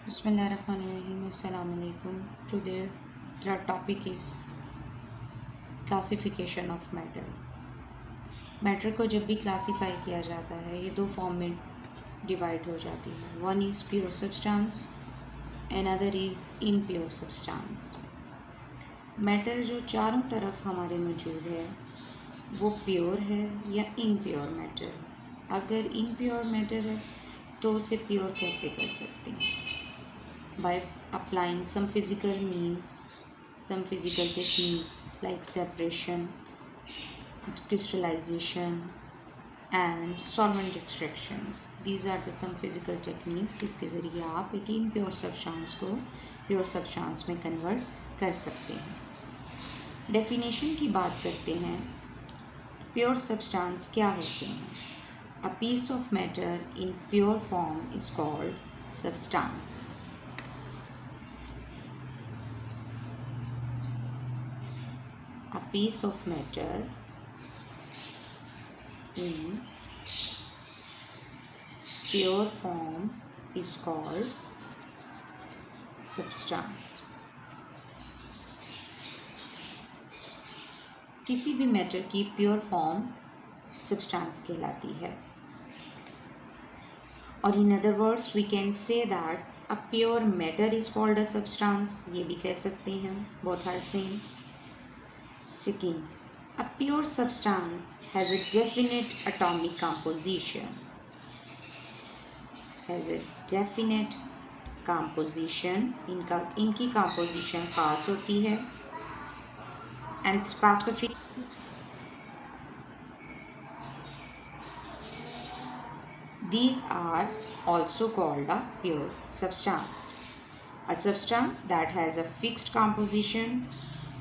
Bismillahirrahmanirrahim. Assalamu alaikum. Today the topic is classification of matter. Matter को जब भी classify किया जाता है ये दो फॉर्म में डिवाइड हो जाती है। One is pure substance and other is impure substance. Matter जो चारों तरफ हमारे मौजूद है वो प्योर है या इम्प्योर मैटर। अगर इम्प्योर मैटर है तो उसे प्योर कैसे कर सकते हैं? By applying some physical means, some physical techniques like separation, crystallization and solvent extractions. These are the some physical techniques जिसके ज़रिए आप एक impure substance को pure substance में convert कर सकते हैं। Definition की बात करते हैं। Pure substance क्या होते हैं? A piece of matter in pure form is called substance. A piece of matter in pure form is called substance. किसी भी मैटर की प्योर फॉर्म सब्सटेंस कहलाती है। और in other words we can say that a pure matter is called a substance. ये भी कह सकते हैं, both are same. Second, a pure substance has a definite atomic composition. इनकी composition खास होती है and specific. These are also called a pure substance. A substance that has a fixed composition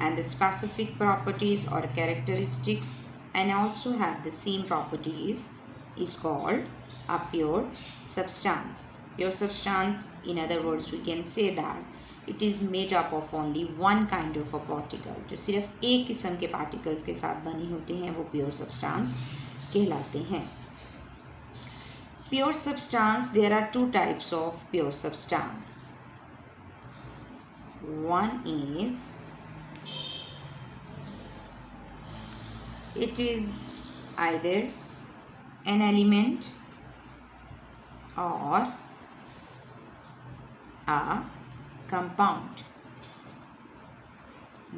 and the specific properties or characteristics and also have the same properties is called a pure substance. Pure substance, in other words, we can say that it is made up of only one kind of a particle. जो सिर्फ एक किस्म के particles के साथ बनी होते हैं वो pure substance कहलाते हैं। Pure substance, there are two types of pure substance. One is it is either an element or a compound.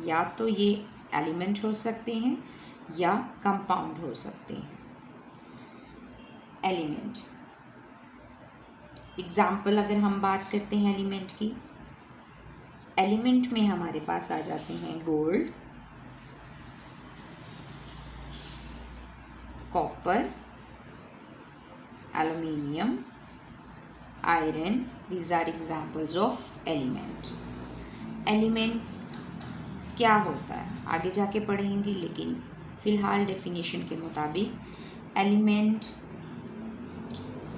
या तो ये एलिमेंट हो सकते हैं या कंपाउंड हो सकते हैं। एलिमेंट एग्जाम्पल अगर हम बात करते हैं एलिमेंट की, एलिमेंट में हमारे पास आ जाते हैं gold, copper, aluminium, iron. These are examples of element. Element क्या होता है आगे जाके पढ़ेंगे, लेकिन फिलहाल डेफिनेशन के मुताबिक एलिमेंट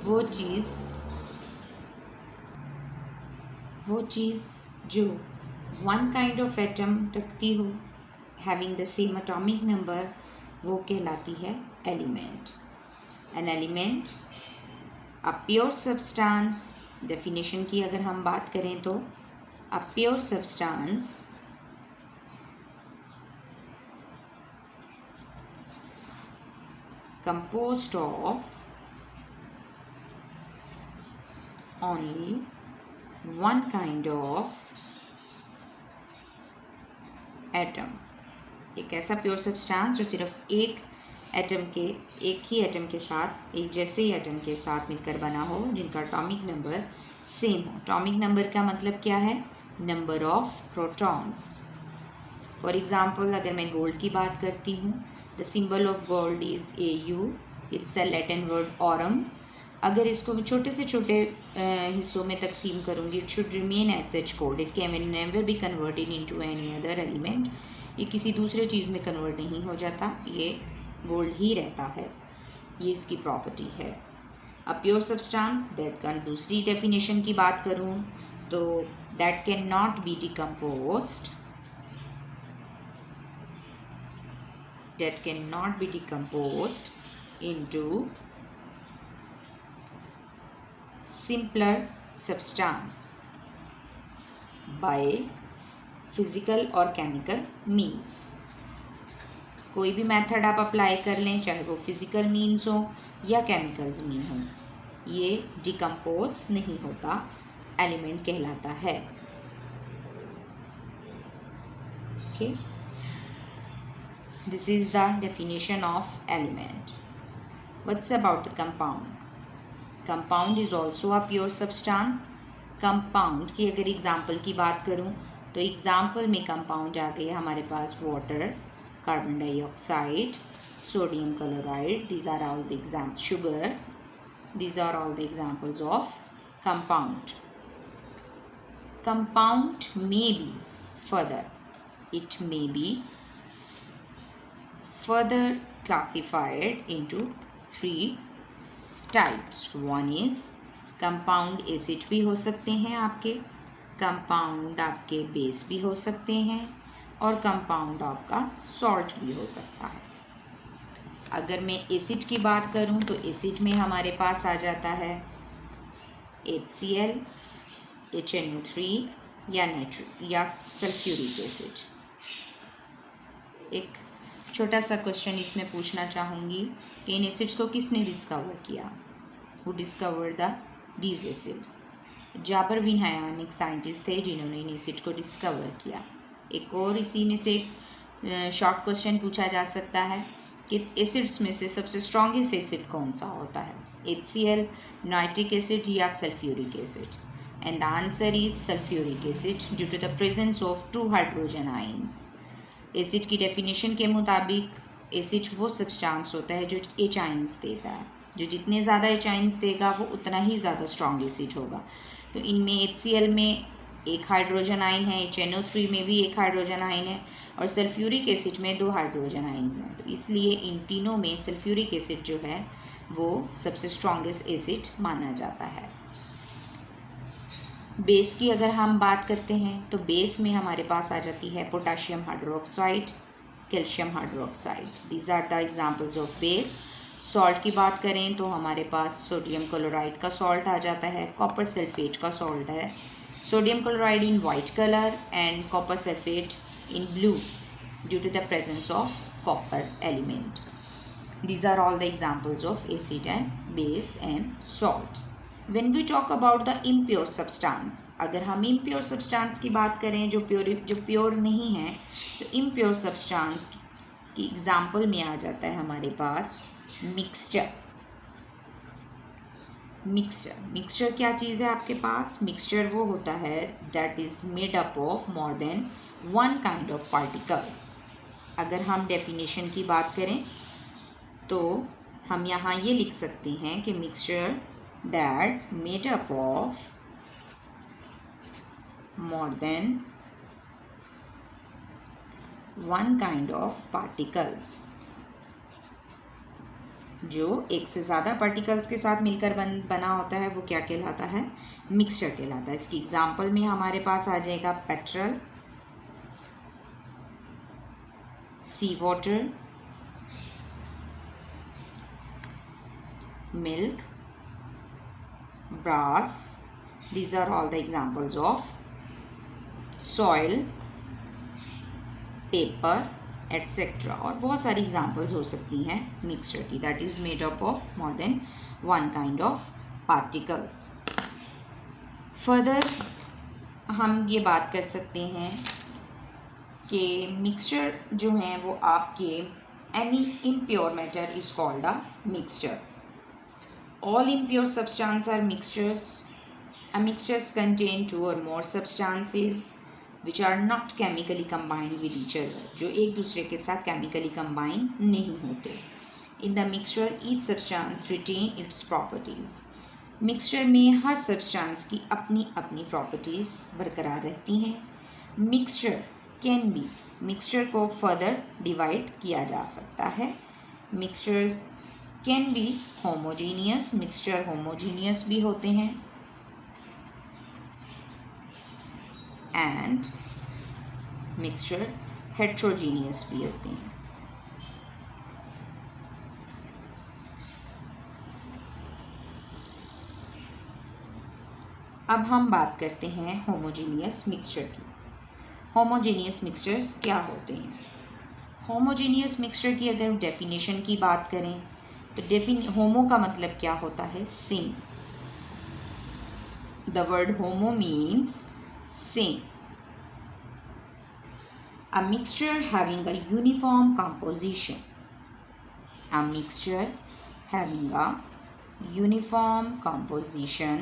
वो चीज़ जो वन काइंड ऑफ एटम रखती हो, having the same atomic number, वो कहलाती है element. An element a pure substance. Definition की अगर हम बात करें तो a pure substance composed of only one kind of atom. एक ऐसा प्योर सब्सटेंस जो सिर्फ एक ही एटम के साथ, एक जैसे ही एटम के साथ मिलकर बना हो, जिनका एटॉमिक नंबर सेम हो। एटॉमिक नंबर का मतलब क्या है? Number of protons. For example अगर मैं गोल्ड की बात करती हूँ, the symbol of gold is AU। It's a Latin word Aurum. अगर इसको मैं छोटे से छोटे हिस्सों में तकसीम करूँगी, it should remain as such cold. It can never be converted into any other element. ये किसी दूसरे चीज़ में कन्वर्ट नहीं हो जाता, ये गोल्ड ही रहता है। ये इसकी प्रॉपर्टी है। A pure substance that can, दूसरी डेफिनेशन की बात करूँ तो that can not be decomposed, that cannot be decomposed into simpler substance. By physical और केमिकल मीन्स। कोई भी मेथड आप अप्लाई कर लें, चाहे वो फिजिकल मीन्स हो या केमिकल्स मीन हो, ये डिकम्पोज नहीं होता, एलिमेंट कहलाता है। Okay, this is the definition of element. What's about the compound? Compound is also a pure substance. Compound की अगर एग्जाम्पल की बात करूं तो एग्जाम्पल में कंपाउंड आ गया हमारे पास water, carbon dioxide, sodium chloride, these are all the examples, sugar, these are all the examples of compound. Compound may be further, it may be further classified into 3 types. One is compound acid भी हो सकते हैं आपके, compound आपके base भी हो सकते हैं, और कंपाउंड आपका सॉल्ट भी हो सकता है। अगर मैं एसिड की बात करूं तो एसिड में हमारे पास आ जाता है HCl, HNO3 या सल्फ्यूरिक एसिड। एक छोटा सा क्वेश्चन इसमें पूछना चाहूँगी कि इन एसिड्स को किसने डिस्कवर किया? Who discovered these acids? जाबरविन हायनिक साइंटिस्ट थे जिन्होंने इन एसिड को डिस्कवर किया। एक और इसी में से शॉर्ट क्वेश्चन पूछा जा सकता है कि एसिड्स में से सबसे स्ट्रॉन्गेस्ट एसिड कौन सा होता है? HCl, नाइट्रिक एसिड या sulphuric acid? And the answer is sulphuric acid due to the presence of 2 hydrogen ions. Acid की डेफिनेशन के मुताबिक एसिड वो सब्सटेंस होता है जो H आयंस देता है, जो जितने ज़्यादा H आयंस देगा वो उतना ही ज़्यादा स्ट्रॉन्ग एसिड होगा। तो इनमें HCl में 1 हाइड्रोजन आयन है, HNO3 में भी 1 हाइड्रोजन आयन है, और सल्फ्यूरिक एसिड में 2 हाइड्रोजन आयन्स हैं। तो इसलिए इन तीनों में सल्फ्यूरिक एसिड जो है वो सबसे स्ट्रॉन्गेस्ट एसिड माना जाता है। बेस की अगर हम बात करते हैं तो बेस में हमारे पास आ जाती है potassium hydroxide, calcium hydroxide. These are the examples of base. Salt की बात करें तो हमारे पास सोडियम क्लोराइड का सॉल्ट आ जाता है, कॉपर सल्फेट का सॉल्ट है, sodium chloride in white colour and copper sulphate in blue due to the presence of copper element. These are all the examples of acid and base and salt. When we talk about the impure substance, अगर हम impure substance की बात करें जो pure नहीं है, तो impure substance की एग्जाम्पल में आ जाता है हमारे पास मिक्सचर। मिक्सचर क्या चीज़ है आपके पास? मिक्सचर वो होता है that is made up of more than 1 kind of particles. अगर हम डेफिनेशन की बात करें तो हम यहाँ ये लिख सकते हैं कि mixture that made up of more than 1 kind of particles, जो एक से ज़्यादा पार्टिकल्स के साथ मिलकर बना होता है, वो क्या कहलाता है? मिक्सचर कहलाता है। इसकी एग्जांपल में हमारे पास आ जाएगा petrol, sea water, milk, brass. These are all the examples of soil, paper etcetera. और बहुत सारी एग्जांपल्स हो सकती हैं मिक्सचर की, that is made up of more than 1 kind of particles. Further हम ये बात कर सकते हैं कि मिक्सचर जो हैं वो आपके any impure matter is called a mixture. All impure substance are mixtures. Mixtures contain 2 or more substances which are not chemically combined with each other, जो एक दूसरे के साथ chemically combine नहीं होते। In the mixture, each substance retain its properties. Mixture में हर substance की अपनी अपनी प्रॉपर्टीज़ बरकरार रहती हैं। मिक्सचर को फर्दर डिवाइड किया जा सकता है। Mixture can be homogeneous, mixture homogeneous भी होते हैं, एंड मिक्सचर हेट्रोजीनियस भी होते हैं। अब हम बात करते हैं होमोजीनियस मिक्सचर की। होमोजीनियस मिक्सचर्स क्या होते हैं? होमोजीनियस मिक्सचर की अगर डेफिनेशन की बात करें तो होमो का मतलब क्या होता है? Same. The word homo means same. A mixture having a uniform composition. A mixture having a uniform composition,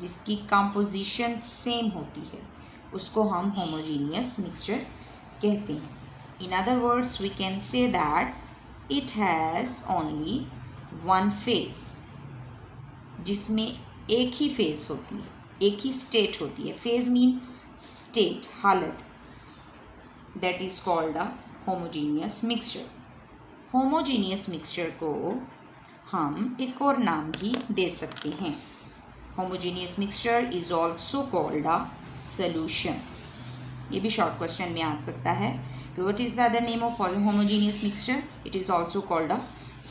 जिसकी composition same होती है, उसको हम homogeneous mixture कहते हैं. In other words, we can say that it has only one phase, जिसमें एक ही phase होती है, एक ही state होती है. Phase mean state, हालत. That is called a homogeneous mixture. Homogeneous mixture को हम एक और नाम भी दे सकते हैं. Homogeneous mixture is also called a solution. ये भी शॉर्ट क्वेश्चन में आ सकता है कि what is the other name of homogeneous mixture? It is also called a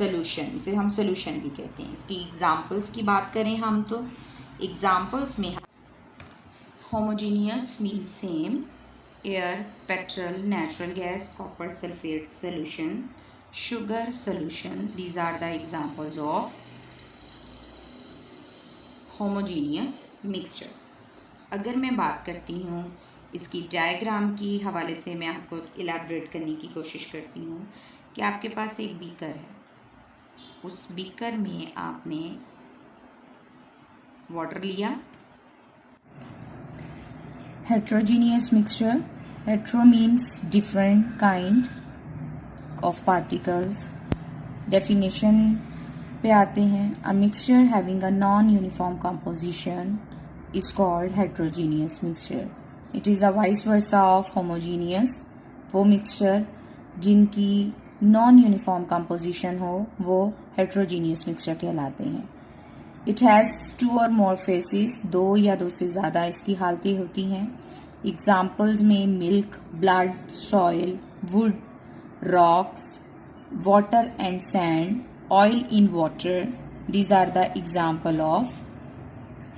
solution. इसे हम solution भी कहते हैं. इसकी एग्जाम्पल्स की बात करें हम तो एग्जाम्पल्स में homogeneous means same. Air, petrol, natural gas, copper sulfate solution, sugar solution. These are the examples of homogeneous mixture. अगर मैं बात करती हूँ इसकी डायग्राम की हवाले से, मैं आपको इलैबोरेट करने की कोशिश करती हूँ कि आपके पास एक बीकर है. उस बीकर में आपने वाटर लिया. Heterogeneous mixture. Hetero means different kind of particles. Definition पे आते हैं. A mixture having a non-uniform composition is called heterogeneous mixture. It is a vice versa of homogeneous. वो mixture जिनकी non-uniform composition हो वो heterogeneous mixture कहलाते हैं. It has two or more phases. दो या दो से ज़्यादा इसकी हालतें होती हैं. Examples में milk, blood, soil, wood, rocks, water and sand, oil in water. These are the example of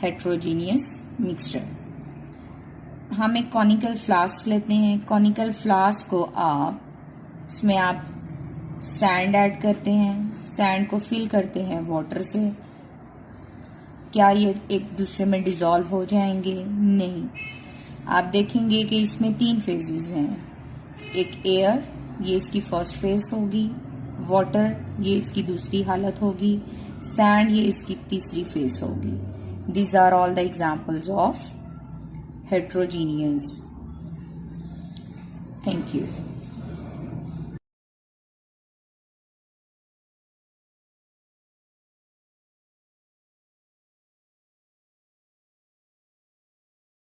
heterogeneous mixture. हम एक conical flask लेते हैं. Conical flask को इसमें आप sand ऐड करते हैं. sand को fill करते हैं water से. क्या ये एक दूसरे में डिज़ोल्व हो जाएंगे? नहीं. आप देखेंगे कि इसमें 3 फेजेस हैं. एक एयर, ये इसकी फर्स्ट फेज होगी. वाटर, ये इसकी दूसरी हालत होगी. सैंड, ये इसकी तीसरी फेज होगी. These are all the examples of heterogeneous. Thank you.